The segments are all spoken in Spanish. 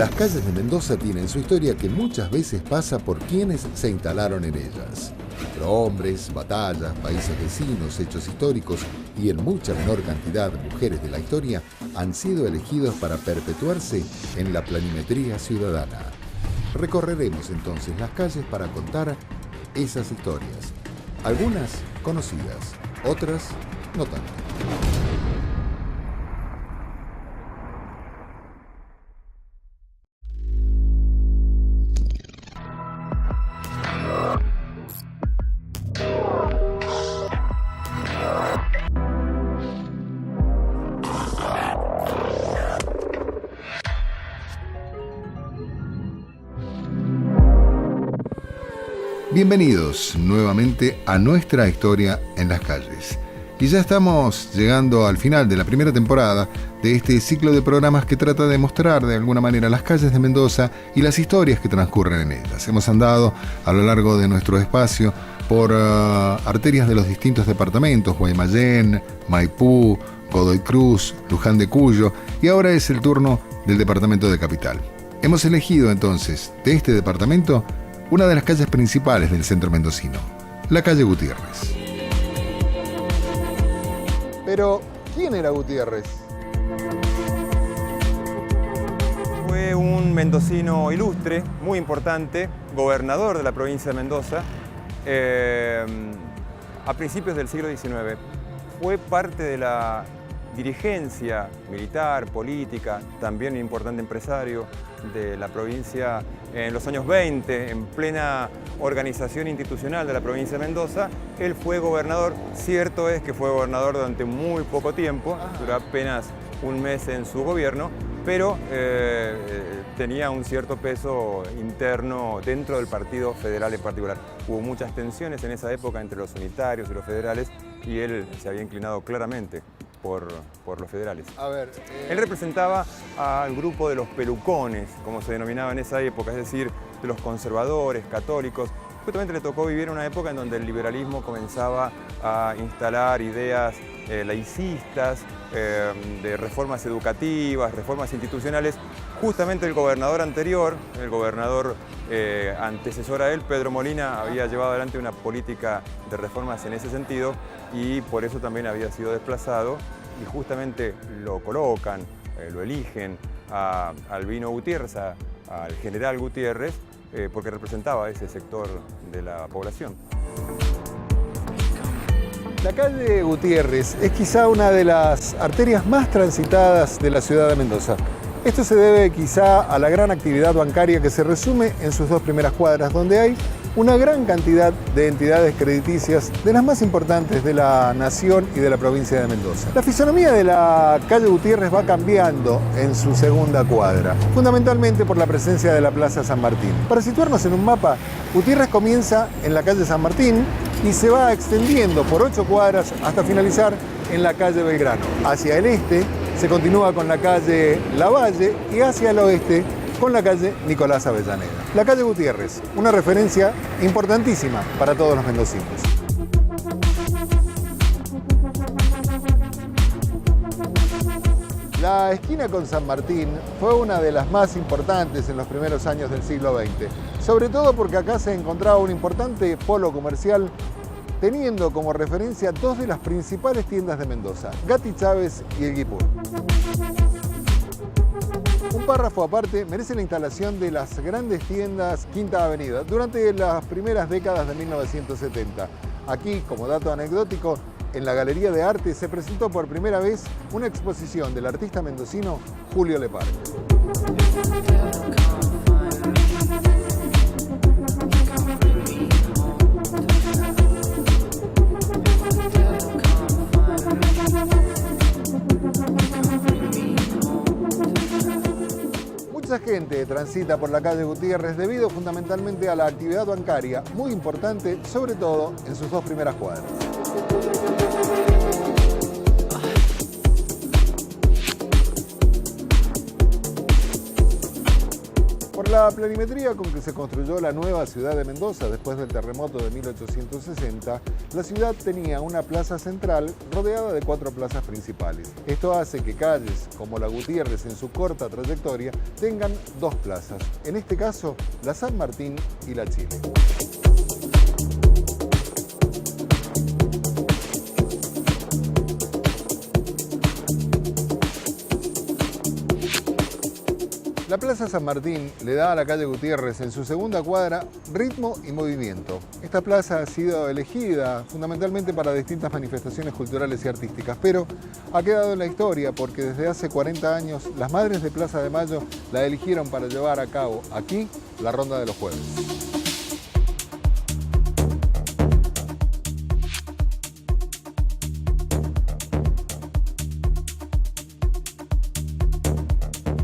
Las calles de Mendoza tienen su historia que muchas veces pasa por quienes se instalaron en ellas. Prohombres, batallas, países vecinos, hechos históricos y en mucha menor cantidad mujeres de la historia han sido elegidos para perpetuarse en la planimetría ciudadana. Recorreremos entonces las calles para contar esas historias. Algunas conocidas, otras no tanto. Bienvenidos nuevamente a nuestra historia en las calles. Y ya estamos llegando al final de la primera temporada de este ciclo de programas que trata de mostrar de alguna manera las calles de Mendoza y las historias que transcurren en ellas. Hemos andado a lo largo de nuestro espacio por arterias de los distintos departamentos, Guaymallén, Maipú, Godoy Cruz, Luján de Cuyo, y ahora es el turno del departamento de Capital. Hemos elegido entonces de este departamento una de las calles principales del centro mendocino, la calle Gutiérrez. Pero, ¿quién era Gutiérrez? Fue un mendocino ilustre, muy importante, gobernador de la provincia de Mendoza, a principios del siglo XIX. Fue parte de la dirigencia militar, política, también un importante empresario de la provincia en los años 20, en plena organización institucional de la provincia de Mendoza. Él fue gobernador, cierto es que fue gobernador durante muy poco tiempo, duró apenas un mes en su gobierno, pero tenía un cierto peso interno dentro del Partido Federal en particular. Hubo muchas tensiones en esa época entre los unitarios y los federales y él se había inclinado claramente por los federales. Él representaba al grupo de los pelucones, como se denominaba en esa época, es decir, de los conservadores, católicos. Justamente le tocó vivir una época en donde el liberalismo comenzaba a instalar ideas laicistas, de reformas educativas, reformas institucionales. Justamente el gobernador anterior, el gobernador antecesor a él, Pedro Molina, había llevado adelante una política de reformas en ese sentido y por eso también había sido desplazado y justamente lo colocan, lo eligen a Albino Gutiérrez, al general Gutiérrez, porque representaba ese sector de la población. La calle Gutiérrez es quizá una de las arterias más transitadas de la ciudad de Mendoza. Esto se debe quizá a la gran actividad bancaria que se resume en sus dos primeras cuadras, donde hay una gran cantidad de entidades crediticias de las más importantes de la nación y de la provincia de Mendoza. La fisonomía de la calle Gutiérrez va cambiando en su segunda cuadra, fundamentalmente por la presencia de la Plaza San Martín. Para situarnos en un mapa, Gutiérrez comienza en la calle San Martín y se va extendiendo por 8 cuadras hasta finalizar en la calle Belgrano. Hacia el este se continúa con la calle Lavalle y hacia el oeste con la calle Nicolás Avellaneda. La calle Gutiérrez, una referencia importantísima para todos los mendocinos. La esquina con San Martín fue una de las más importantes en los primeros años del siglo XX, sobre todo porque acá se encontraba un importante polo comercial teniendo como referencia dos de las principales tiendas de Mendoza, Gatti Chávez y El Guipur. Un párrafo aparte merece la instalación de las grandes tiendas Quinta Avenida durante las primeras décadas de 1970. Aquí, como dato anecdótico, en la Galería de Arte se presentó por primera vez una exposición del artista mendocino Julio Lepar. Mucha gente transita por la calle Gutiérrez debido fundamentalmente a la actividad bancaria, muy importante, sobre todo en sus dos primeras cuadras. Por la planimetría con que se construyó la nueva ciudad de Mendoza después del terremoto de 1860, la ciudad tenía una plaza central rodeada de 4 plazas principales. Esto hace que calles como la Gutiérrez en su corta trayectoria tengan 2 plazas, en este caso la San Martín y la Chile. La Plaza San Martín le da a la calle Gutiérrez en su segunda cuadra ritmo y movimiento. Esta plaza ha sido elegida fundamentalmente para distintas manifestaciones culturales y artísticas, pero ha quedado en la historia porque desde hace 40 años las madres de Plaza de Mayo la eligieron para llevar a cabo aquí la Ronda de los Jueves.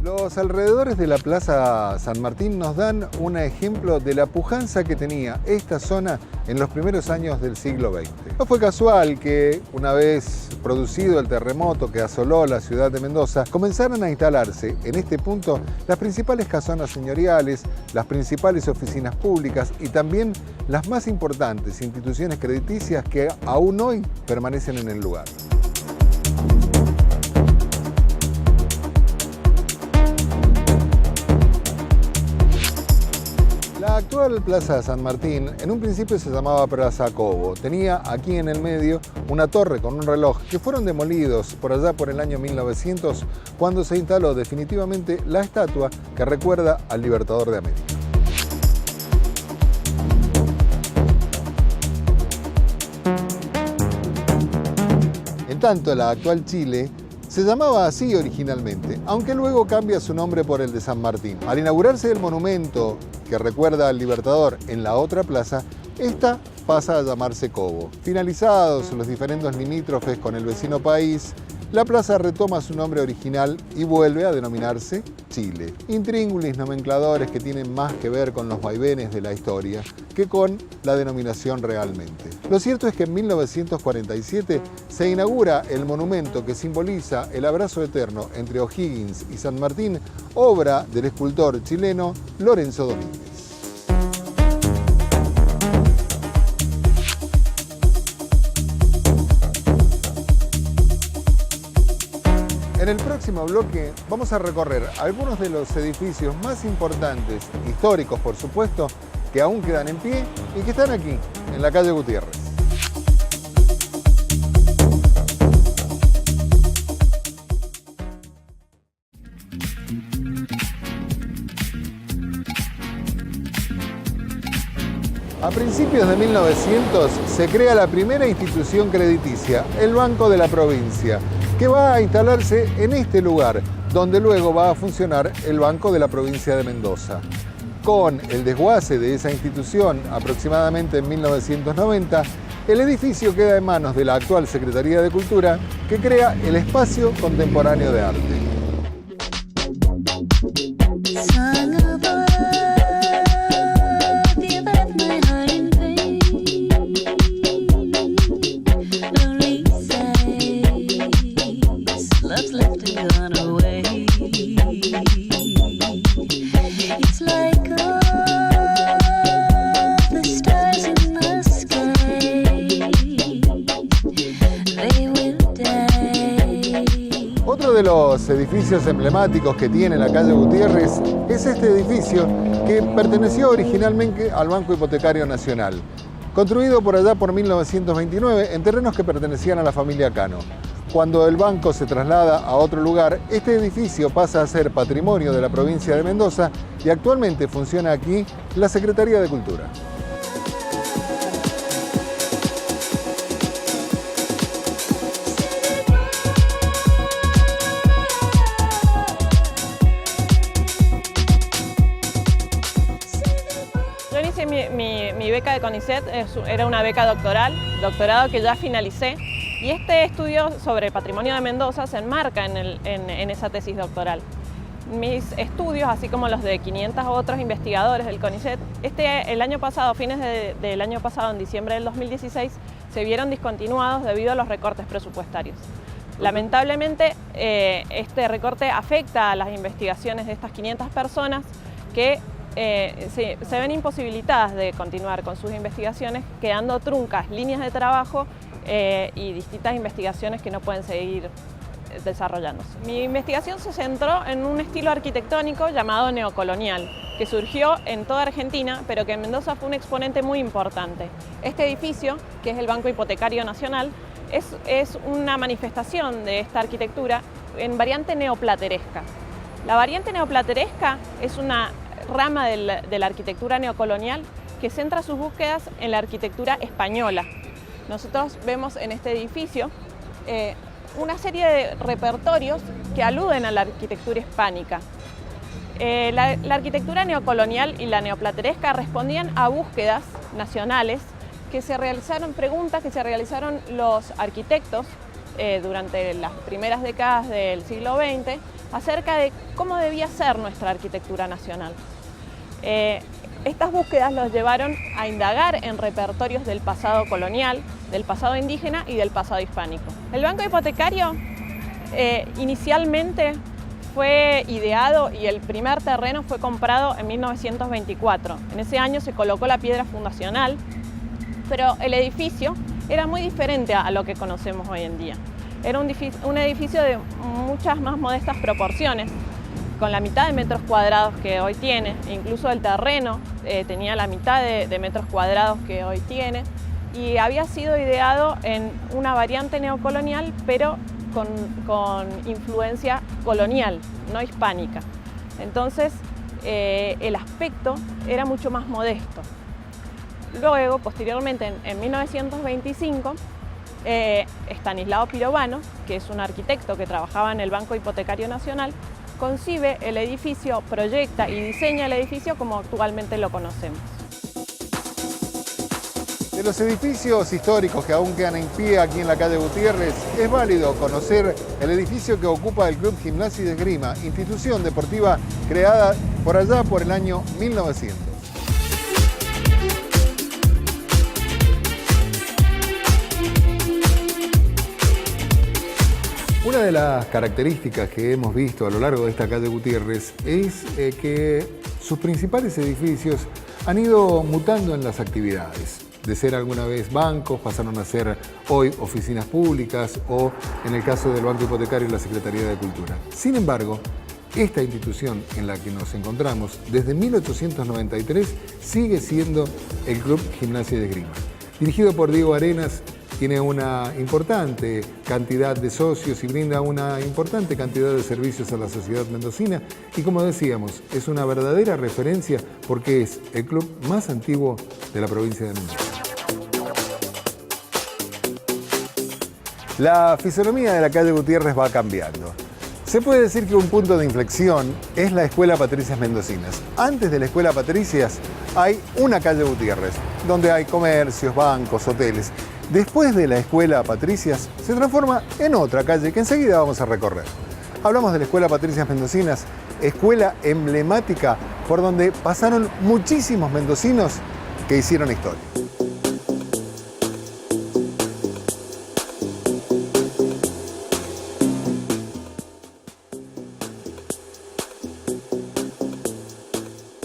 Los alrededores de la Plaza San Martín nos dan un ejemplo de la pujanza que tenía esta zona en los primeros años del siglo XX. No fue casual que, una vez producido el terremoto que asoló la ciudad de Mendoza, comenzaran a instalarse en este punto las principales casonas señoriales, las principales oficinas públicas y también las más importantes instituciones crediticias que aún hoy permanecen en el lugar. La actual Plaza San Martín en un principio se llamaba Plaza Cobo. Tenía aquí en el medio una torre con un reloj que fueron demolidos por allá por el año 1900 cuando se instaló definitivamente la estatua que recuerda al Libertador de América. En tanto, la actual Chile se llamaba así originalmente, aunque luego cambia su nombre por el de San Martín. Al inaugurarse el monumento que recuerda al Libertador en la otra plaza, esta pasa a llamarse Cobo. Finalizados los diferentes limítrofes con el vecino país, la plaza retoma su nombre original y vuelve a denominarse Chile. Intríngulis nomencladores que tienen más que ver con los vaivenes de la historia que con la denominación realmente. Lo cierto es que en 1947 se inaugura el monumento que simboliza el abrazo eterno entre O'Higgins y San Martín, obra del escultor chileno Lorenzo Domínguez. En el próximo bloque vamos a recorrer algunos de los edificios más importantes, históricos por supuesto, que aún quedan en pie y que están aquí, en la calle Gutiérrez. A principios de 1900 se crea la primera institución crediticia, el Banco de la Provincia, que va a instalarse en este lugar, donde luego va a funcionar el Banco de la Provincia de Mendoza. Con el desguace de esa institución, aproximadamente en 1990, el edificio queda en manos de la actual Secretaría de Cultura, que crea el Espacio Contemporáneo de Arte. Otro de los edificios emblemáticos que tiene la calle Gutiérrez es este edificio que perteneció originalmente al Banco Hipotecario Nacional, construido por allá por 1929 en terrenos que pertenecían a la familia Cano. Cuando el banco se traslada a otro lugar, este edificio pasa a ser patrimonio de la provincia de Mendoza y actualmente funciona aquí la Secretaría de Cultura. Yo inicié mi beca de CONICET, era una beca doctorado que ya finalicé, y este estudio sobre patrimonio de Mendoza se enmarca en esa tesis doctoral. Mis estudios, así como los de 500 otros investigadores del CONICET, el año pasado, fines del año pasado, en diciembre del 2016, se vieron discontinuados debido a los recortes presupuestarios. Lamentablemente, este recorte afecta a las investigaciones de estas 500 personas que se ven imposibilitadas de continuar con sus investigaciones, quedando truncas líneas de trabajo y distintas investigaciones que no pueden seguir desarrollándose. Mi investigación se centró en un estilo arquitectónico llamado neocolonial, que surgió en toda Argentina, pero que en Mendoza fue un exponente muy importante. Este edificio, que es el Banco Hipotecario Nacional, es una manifestación de esta arquitectura en variante neoplateresca. La variante neoplateresca es una rama de la arquitectura neocolonial que centra sus búsquedas en la arquitectura española. Nosotros vemos en este edificio una serie de repertorios que aluden a la arquitectura hispánica. La arquitectura neocolonial y la neoplateresca respondían a búsquedas nacionales que se realizaron, preguntas que se realizaron los arquitectos durante las primeras décadas del siglo XX acerca de cómo debía ser nuestra arquitectura nacional. Estas búsquedas los llevaron a indagar en repertorios del pasado colonial, del pasado indígena y del pasado hispánico. El Banco Hipotecario inicialmente fue ideado y el primer terreno fue comprado en 1924. En ese año se colocó la piedra fundacional, pero el edificio era muy diferente a lo que conocemos hoy en día. Era un edificio de muchas más modestas proporciones, con la mitad de metros cuadrados que hoy tiene, incluso el terreno tenía la mitad de metros cuadrados que hoy tiene, y había sido ideado en una variante neocolonial, pero con influencia colonial, no hispánica. Entonces, el aspecto era mucho más modesto. Luego, posteriormente, en 1925, Estanislao Pirovano, que es un arquitecto que trabajaba en el Banco Hipotecario Nacional, concibe el edificio, proyecta y diseña el edificio como actualmente lo conocemos. De los edificios históricos que aún quedan en pie aquí en la calle Gutiérrez, es válido conocer el edificio que ocupa el Club Gimnasia y Esgrima, institución deportiva creada por allá por el año 1900. Una de las características que hemos visto a lo largo de esta calle Gutiérrez es que sus principales edificios han ido mutando en las actividades. De ser alguna vez bancos, pasaron a ser hoy oficinas públicas o, en el caso del Banco Hipotecario, la Secretaría de Cultura. Sin embargo, esta institución en la que nos encontramos desde 1893 sigue siendo el Club Gimnasia y Esgrima. Dirigido por Diego Arenas, tiene una importante cantidad de socios y brinda una importante cantidad de servicios a la sociedad mendocina y, como decíamos, es una verdadera referencia porque es el club más antiguo de la provincia de Mendoza. La fisonomía de la calle Gutiérrez va cambiando. Se puede decir que un punto de inflexión es la Escuela Patricias Mendocinas. Antes de la Escuela Patricias hay una calle Gutiérrez, donde hay comercios, bancos, hoteles. Después de la Escuela Patricias se transforma en otra calle que enseguida vamos a recorrer. Hablamos de la Escuela Patricias Mendocinas, escuela emblemática por donde pasaron muchísimos mendocinos que hicieron historia.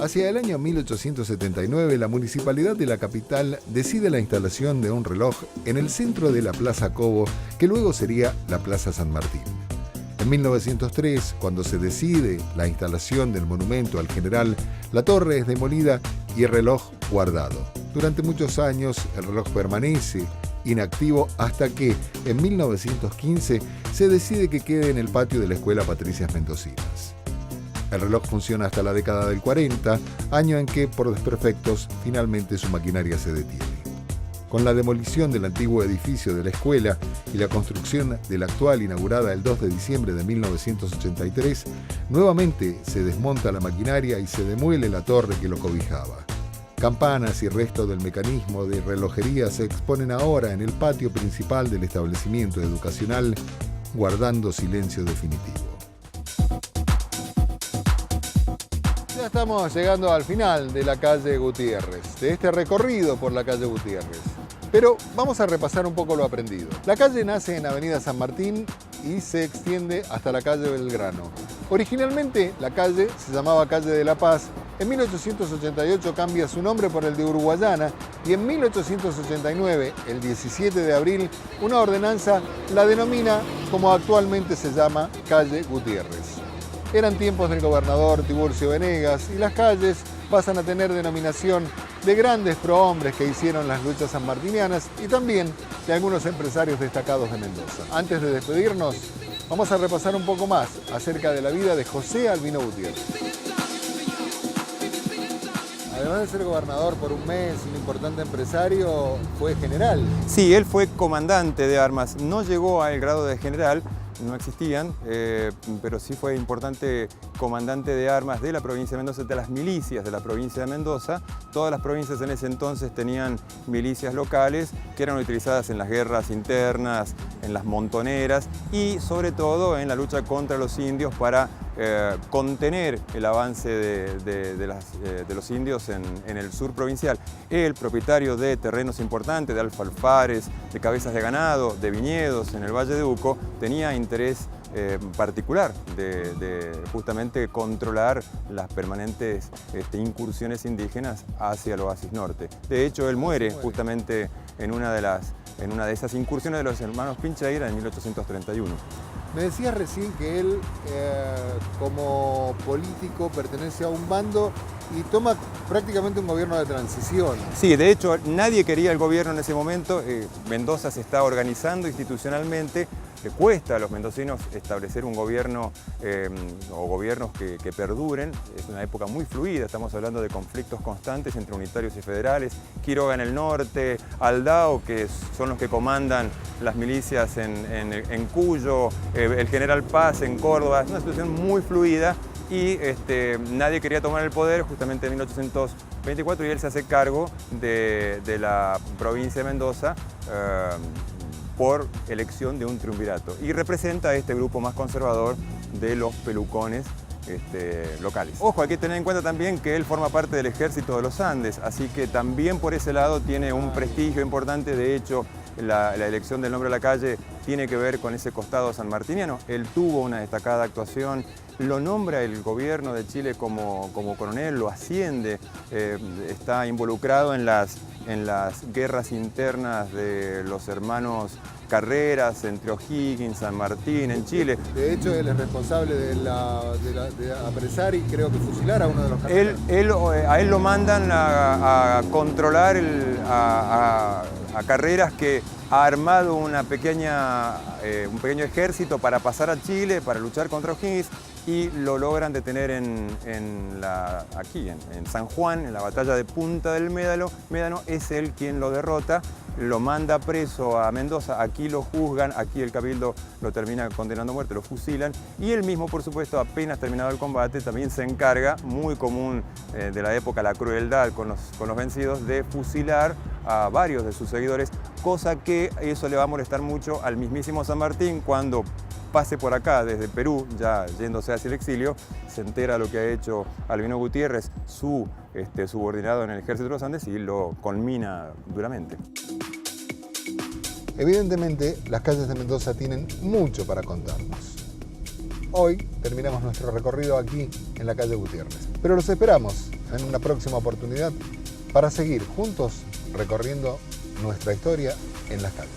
Hacia el año 1879, la municipalidad de la capital decide la instalación de un reloj en el centro de la Plaza Cobo, que luego sería la Plaza San Martín. En 1903, cuando se decide la instalación del monumento al general, la torre es demolida y el reloj guardado. Durante muchos años, el reloj permanece inactivo hasta que, en 1915, se decide que quede en el patio de la Escuela Patricias Mendocinas. El reloj funciona hasta la década del 40, año en que, por desperfectos, finalmente su maquinaria se detiene. Con la demolición del antiguo edificio de la escuela y la construcción de la actual, inaugurada el 2 de diciembre de 1983, nuevamente se desmonta la maquinaria y se demuele la torre que lo cobijaba. Campanas y resto del mecanismo de relojería se exponen ahora en el patio principal del establecimiento educacional, guardando silencio definitivo. Ya estamos llegando al final de la calle Gutiérrez, de este recorrido por la calle Gutiérrez. Pero vamos a repasar un poco lo aprendido. La calle nace en Avenida San Martín y se extiende hasta la calle Belgrano. Originalmente la calle se llamaba Calle de la Paz En 1888 cambia su nombre por el de Uruguayana y en 1889, el 17 de abril, una ordenanza la denomina como actualmente se llama Calle Gutiérrez. Eran tiempos del gobernador Tiburcio Venegas y las calles pasan a tener denominación de grandes prohombres que hicieron las luchas sanmartinianas y también de algunos empresarios destacados de Mendoza. Antes de despedirnos, vamos a repasar un poco más acerca de la vida de José Albino Gutiérrez. Además de ser gobernador por un mes, un importante empresario, fue general. Sí, él fue comandante de armas, no llegó al grado de general, no existían, pero sí fue importante comandante de armas de la provincia de Mendoza, de las milicias de la provincia de Mendoza. Todas las provincias en ese entonces tenían milicias locales que eran utilizadas en las guerras internas, en las montoneras y sobre todo en la lucha contra los indios para contener el avance de los indios en el sur provincial. Él, propietario de terrenos importantes, de alfalfares, de cabezas de ganado, de viñedos en el Valle de Uco, tenía interés particular de justamente controlar las permanentes incursiones indígenas hacia el Oasis Norte. De hecho, él muere justamente en una de esas incursiones de los hermanos Pincheira en 1831. Me decías recién que él, como político, pertenece a un bando y toma prácticamente un gobierno de transición. Sí, de hecho, nadie quería el gobierno en ese momento. Mendoza se está organizando institucionalmente. Le cuesta a los mendocinos establecer un gobierno o gobiernos que perduren. Es una época muy fluida, estamos hablando de conflictos constantes entre unitarios y federales. Quiroga en el norte, Aldao, que son los que comandan las milicias en Cuyo, el general Paz en Córdoba. Es una situación muy fluida y nadie quería tomar el poder justamente en 1824 y él se hace cargo de la provincia de Mendoza por elección de un triunvirato y representa a este grupo más conservador de los pelucones locales. Ojo, hay que tener en cuenta también que él forma parte del ejército de los Andes, así que también por ese lado tiene un prestigio importante. De hecho, la elección del nombre de la calle tiene que ver con ese costado sanmartiniano. Él tuvo una destacada actuación, lo nombra el gobierno de Chile como coronel, lo asciende, está involucrado en las guerras internas de los hermanos Carreras entre O'Higgins, San Martín en Chile. De hecho, él es responsable de apresar y creo que fusilar a uno de los Carreras. A él lo mandan a controlar a Carreras, que ha armado un pequeño ejército para pasar a Chile, para luchar contra O'Higgins, y lo logran detener aquí en San Juan, en la batalla de Punta del Médano. Es él quien lo derrota, lo manda preso a Mendoza, aquí lo juzgan, aquí el cabildo lo termina condenando a muerte, lo fusilan, y él mismo, por supuesto, apenas terminado el combate, también se encarga, muy común de la época, la crueldad con los vencidos, de fusilar a varios de sus seguidores, cosa que eso le va a molestar mucho al mismísimo San Martín cuando pase por acá desde Perú, ya yéndose hacia el exilio, se entera lo que ha hecho Albino Gutiérrez, su subordinado en el ejército de los Andes, y lo conmina duramente. Evidentemente, las calles de Mendoza tienen mucho para contarnos. Hoy terminamos nuestro recorrido aquí en la calle Gutiérrez, pero los esperamos en una próxima oportunidad para seguir juntos recorriendo nuestra historia en las calles.